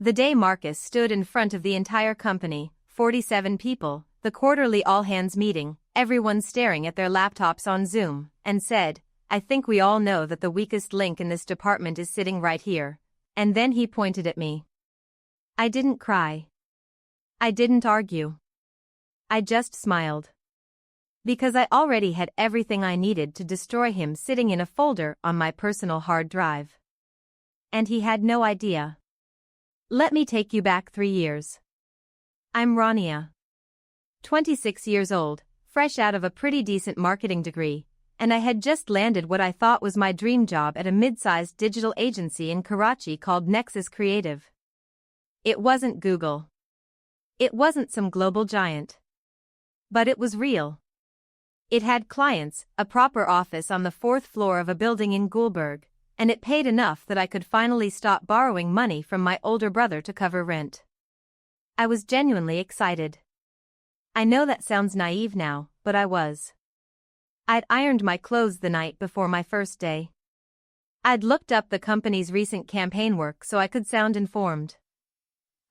The day Marcus stood in front of the entire company, 47 people, the quarterly all-hands meeting, everyone staring at their laptops on Zoom, and said, "I think we all know that the weakest link in this department is sitting right here." And then he pointed at me. I didn't cry. I didn't argue. I just smiled. Because I already had everything I needed to destroy him sitting in a folder on my personal hard drive. And he had no idea. Let me take you back 3 years. I'm Rania. 26 years old, fresh out of a pretty decent marketing degree, and I had just landed what I thought was my dream job at a mid-sized digital agency in Karachi called Nexus Creative. It wasn't Google. It wasn't some global giant. But it was real. It had clients, a proper office on the 4th floor of a building in Gulberg, and it paid enough that I could finally stop borrowing money from my older brother to cover rent. I was genuinely excited. I know that sounds naive now, but I was. I'd ironed my clothes the night before my first day. I'd looked up the company's recent campaign work so I could sound informed.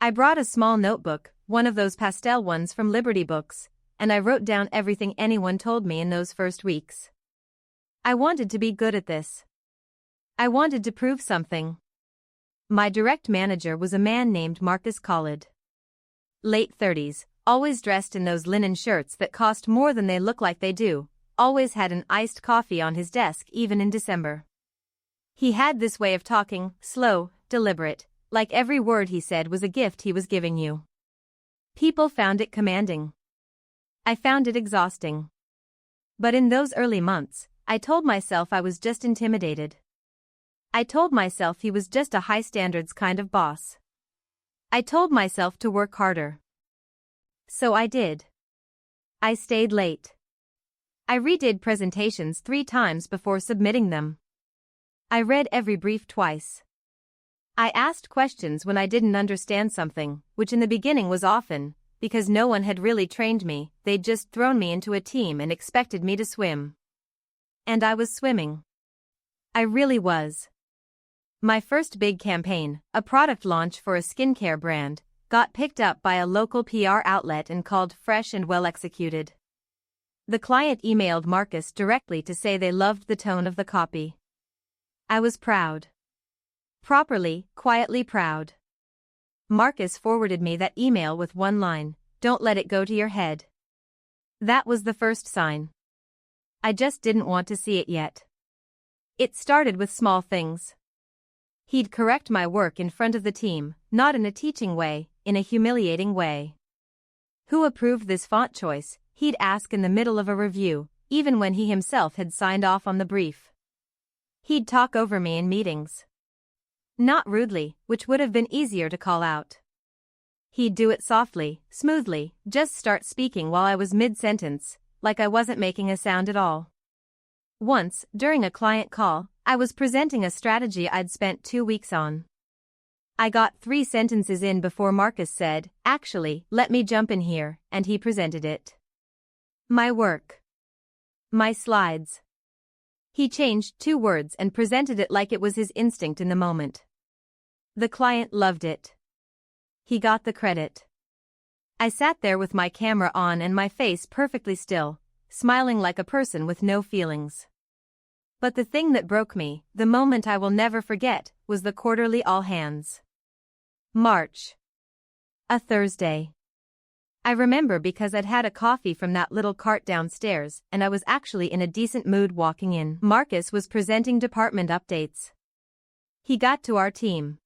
I brought a small notebook, one of those pastel ones from Liberty Books, and I wrote down everything anyone told me in those first weeks. I wanted to be good at this. I wanted to prove something. My direct manager was a man named Marcus Khalid. Late 30s, always dressed in those linen shirts that cost more than they look like they do, always had an iced coffee on his desk even in December. He had this way of talking, slow, deliberate, like every word he said was a gift he was giving you. People found it commanding. I found it exhausting. But in those early months, I told myself I was just intimidated. I told myself he was just a high-standards kind of boss. I told myself to work harder. So I did. I stayed late. I redid presentations 3 times before submitting them. I read every brief twice. I asked questions when I didn't understand something, which in the beginning was often, because no one had really trained me, they'd just thrown me into a team and expected me to swim. And I was swimming. I really was. My first big campaign, a product launch for a skincare brand, got picked up by a local PR outlet and called fresh and well executed. The client emailed Marcus directly to say they loved the tone of the copy. I was proud. Properly, quietly proud. Marcus forwarded me that email with one line, "Don't let it go to your head." That was the first sign. I just didn't want to see it yet. It started with small things. He'd correct my work in front of the team, not in a teaching way, in a humiliating way. Who approved this font choice, he'd ask in the middle of a review, even when he himself had signed off on the brief. He'd talk over me in meetings. Not rudely, which would have been easier to call out. He'd do it softly, smoothly, just start speaking while I was mid-sentence, like I wasn't making a sound at all. Once, during a client call, I was presenting a strategy I'd spent 2 weeks on. I got 3 sentences in before Marcus said, "Actually, let me jump in here," and he presented it. My work. My slides. He changed 2 words and presented it like it was his instinct in the moment. The client loved it. He got the credit. I sat there with my camera on and my face perfectly still, smiling like a person with no feelings. But the thing that broke me, the moment I will never forget, was the quarterly all-hands. March. A Thursday. I remember because I'd had a coffee from that little cart downstairs and I was actually in a decent mood walking in. Marcus was presenting department updates. He got to our team.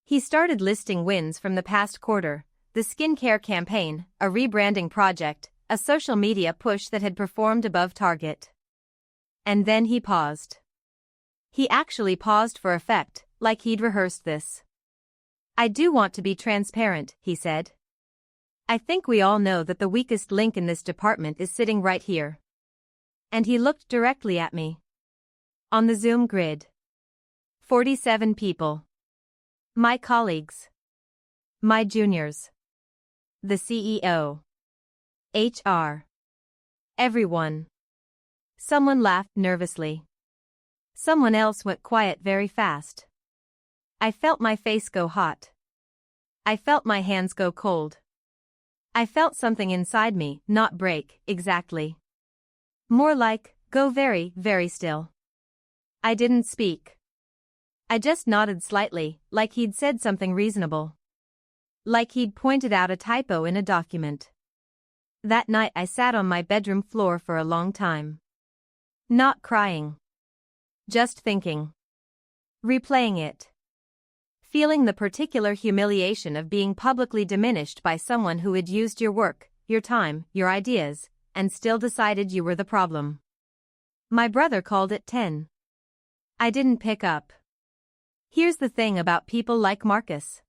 He started listing wins from the past quarter, the skincare campaign, a rebranding project, a social media push that had performed above target. And then he paused. He actually paused for effect, like he'd rehearsed this. "I do want to be transparent," he said. "I think we all know that the weakest link in this department is sitting right here." And he looked directly at me. On the Zoom grid. 47 people. My colleagues. My juniors. The CEO. HR. Everyone. Someone laughed nervously. Someone else went quiet very fast. I felt my face go hot. I felt my hands go cold. I felt something inside me not break, exactly. More like, go very, very still. I didn't speak. I just nodded slightly, like he'd said something reasonable. Like he'd pointed out a typo in a document. That night I sat on my bedroom floor for a long time. Not crying. Just thinking. Replaying it. Feeling the particular humiliation of being publicly diminished by someone who had used your work, your time, your ideas, and still decided you were the problem. My brother called at 10. I didn't pick up. Here's the thing about people like Marcus.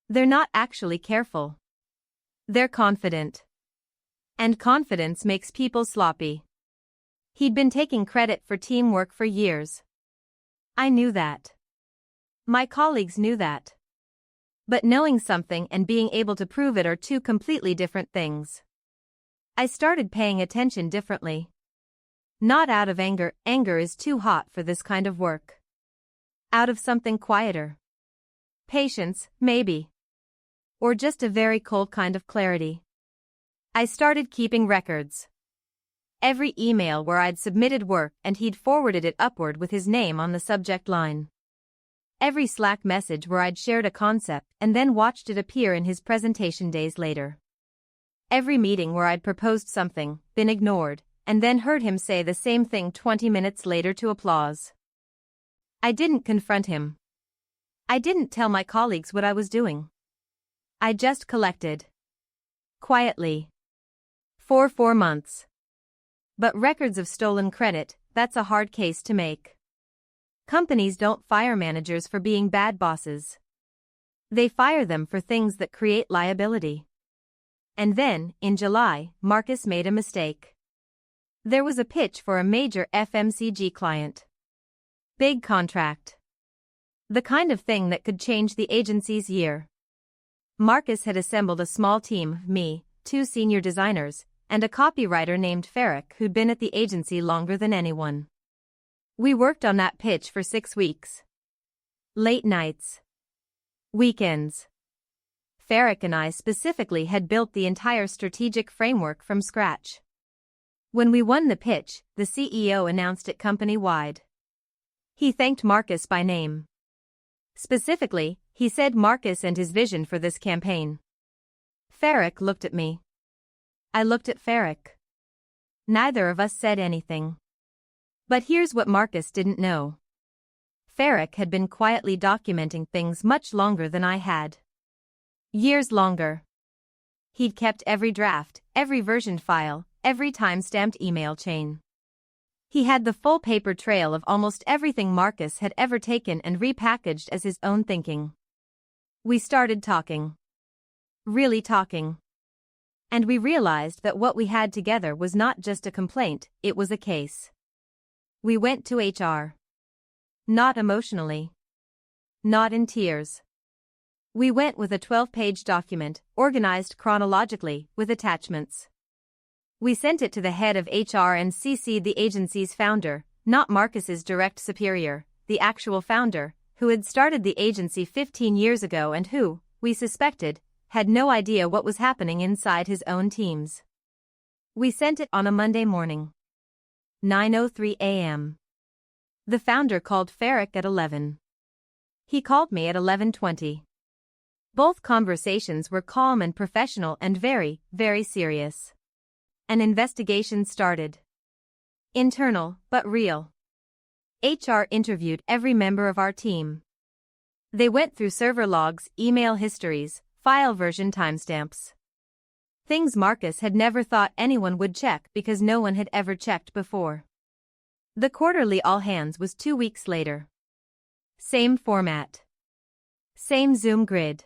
They're not actually careful. They're confident. And confidence makes people sloppy. He'd been taking credit for teamwork for years. I knew that. My colleagues knew that. But knowing something and being able to prove it are two completely different things. I started paying attention differently. Not out of anger, anger is too hot for this kind of work. Out of something quieter. Patience, maybe. Or just a very cold kind of clarity. I started keeping records. Every email where I'd submitted work and he'd forwarded it upward with his name on the subject line. Every Slack message where I'd shared a concept and then watched it appear in his presentation days later. Every meeting where I'd proposed something, been ignored, and then heard him say the same thing 20 minutes later to applause. I didn't confront him. I didn't tell my colleagues what I was doing. I just collected. Quietly. For 4 months. But records of stolen credit, that's a hard case to make. Companies don't fire managers for being bad bosses. They fire them for things that create liability. And then, in July, Marcus made a mistake. There was a pitch for a major FMCG client. Big contract. The kind of thing that could change the agency's year. Marcus had assembled a small team, me, 2 senior designers, and a copywriter named Farrick who'd been at the agency longer than anyone. We worked on that pitch for 6 weeks. Late nights. Weekends. Farrick and I specifically had built the entire strategic framework from scratch. When we won the pitch, the CEO announced it company-wide. He thanked Marcus by name. Specifically, he said Marcus and his vision for this campaign. Farrick looked at me. I looked at Farrick. Neither of us said anything. But here's what Marcus didn't know. Farrick had been quietly documenting things much longer than I had. Years longer. He'd kept every draft, every versioned file, every time-stamped email chain. He had the full paper trail of almost everything Marcus had ever taken and repackaged as his own thinking. We started talking. Really talking. And we realized that what we had together was not just a complaint, it was a case. We went to HR. Not emotionally. Not in tears. We went with a 12-page document, organized chronologically, with attachments. We sent it to the head of HR and CC'd the agency's founder, not Marcus's direct superior, the actual founder, who had started the agency 15 years ago and who, we suspected, had no idea what was happening inside his own teams. We sent it on a Monday morning. 9:03 a.m. The founder called Farrick at 11. He called me at 11:20. Both conversations were calm and professional and very, very serious. An investigation started. Internal, but real. HR interviewed every member of our team. They went through server logs, email histories, file version timestamps. Things Marcus had never thought anyone would check because no one had ever checked before. The quarterly all-hands was 2 weeks later. Same format. Same Zoom grid.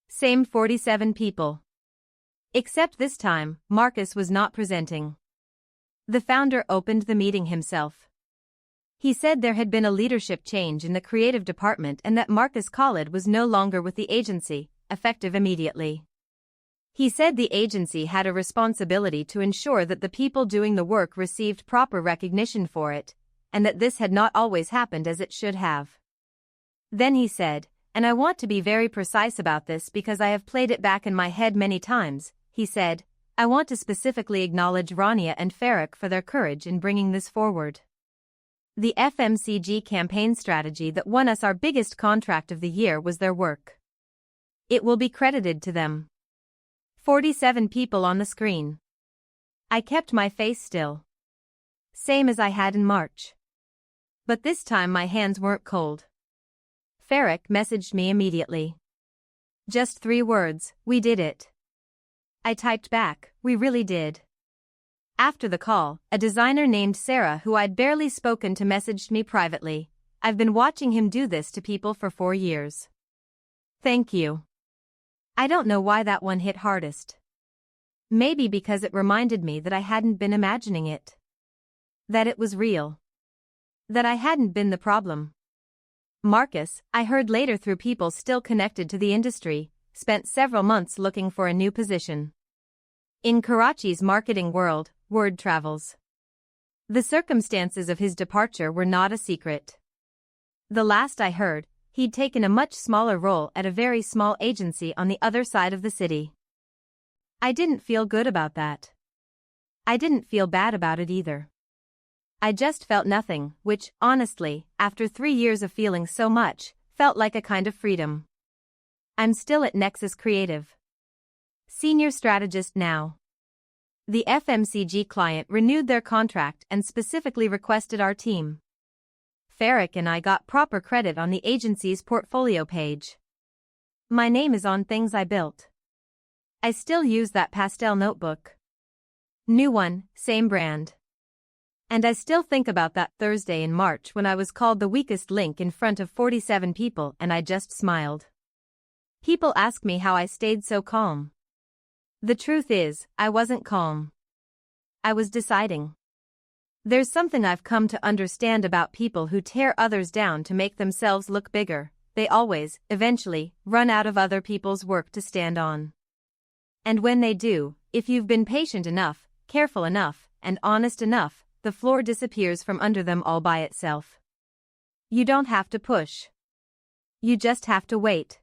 Same 47 people. Except this time, Marcus was not presenting. The founder opened the meeting himself. He said there had been a leadership change in the creative department and that Marcus Khalid was no longer with the agency, effective immediately. He said the agency had a responsibility to ensure that the people doing the work received proper recognition for it, and that this had not always happened as it should have. Then he said, and I want to be very precise about this because I have played it back in my head many times, he said. I want to specifically acknowledge Rania and Farrick for their courage in bringing this forward. The FMCG campaign strategy that won us our biggest contract of the year was their work. It will be credited to them. 47 people on the screen. I kept my face still. Same as I had in March. But this time my hands weren't cold. Farrick messaged me immediately. Just 3 words, we did it. I typed back, we really did. After the call, a designer named Sarah who I'd barely spoken to messaged me privately. I've been watching him do this to people for 4 years. Thank you. I don't know why that one hit hardest. Maybe because it reminded me that I hadn't been imagining it. That it was real. That I hadn't been the problem. Marcus, I heard later through people still connected to the industry, spent several months looking for a new position. In Karachi's marketing world, word travels. The circumstances of his departure were not a secret. The last I heard, he'd taken a much smaller role at a very small agency on the other side of the city. I didn't feel good about that. I didn't feel bad about it either. I just felt nothing, which, honestly, after 3 years of feeling so much, felt like a kind of freedom. I'm still at Nexus Creative. Senior strategist now. The FMCG client renewed their contract and specifically requested our team. Farrick and I got proper credit on the agency's portfolio page. My name is on things I built. I still use that pastel notebook. New one, same brand. And I still think about that Thursday in March when I was called the weakest link in front of 47 people and I just smiled. People ask me how I stayed so calm. The truth is, I wasn't calm. I was deciding. There's something I've come to understand about people who tear others down to make themselves look bigger. They always, eventually, run out of other people's work to stand on. And when they do, if you've been patient enough, careful enough, and honest enough, the floor disappears from under them all by itself. You don't have to push. You just have to wait.